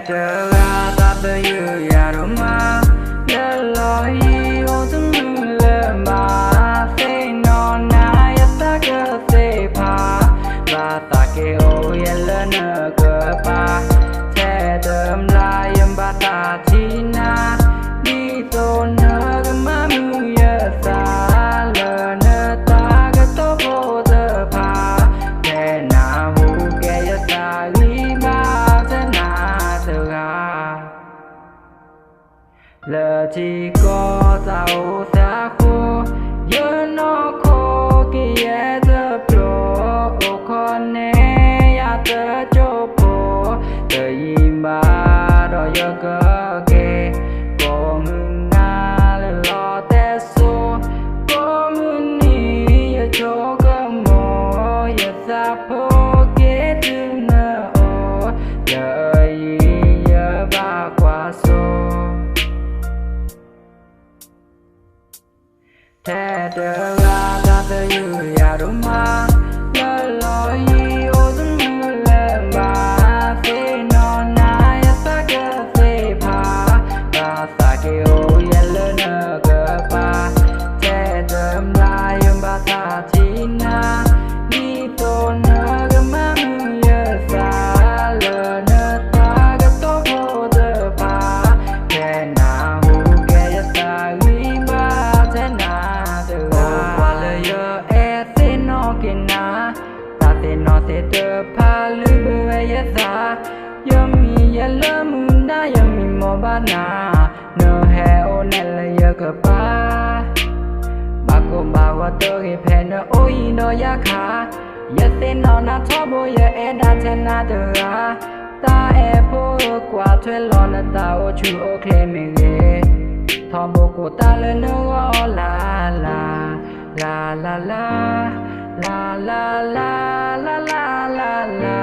trở ra ta tới yêu ya đâu mà lỡ loi ô zum lỡ mà say non na ya ta cơ say pa và ta kêu ya lỡ nợ cơ pa thế đơm lại em ba ta chi na đi tô nợ cơ mà mu ya sa lỡ nợ ta cơ tô vô tơ pa thế na hu ke ya ta li ma thế na tơ ga lỡ chỉ có giàu xa khô nhớ nó khô kia giờ pro con nè ya tơ cho po tơ im ba đó giờ cơ kê con nga lỡ lo té số con ni ya cho cơ mò ya sa po kế thứ nợ giờ giờ ba qua số thế trở ra ta tới yêu ya đâu mà lỡ loi ô zum lỡ mà thế non na ya sa cơ thế pa ta sa kêu ya lỡ nợ cơ pa thế đơm lại em ba ta chi na đi tô nợ cơ mà mu ya sa lỡ nợ ta cơ tô vô tơ pa thế na hu ke ya sa li ba thế na qua lời yo e thế nó kia na ta thế nó thế tơ pa lu bơ ya sa yami ya lỡ mun da yami mo ba na no he o ne le ya cơ pa ba ko ba wa tơ ke phe no o yi no ya kha ya thế nó na tho bo ya e da thế na tơ ga ta e po qua thuê lo na ta o chu o kle me ge thom bộ của ta lên nó la la la la la la la la la la la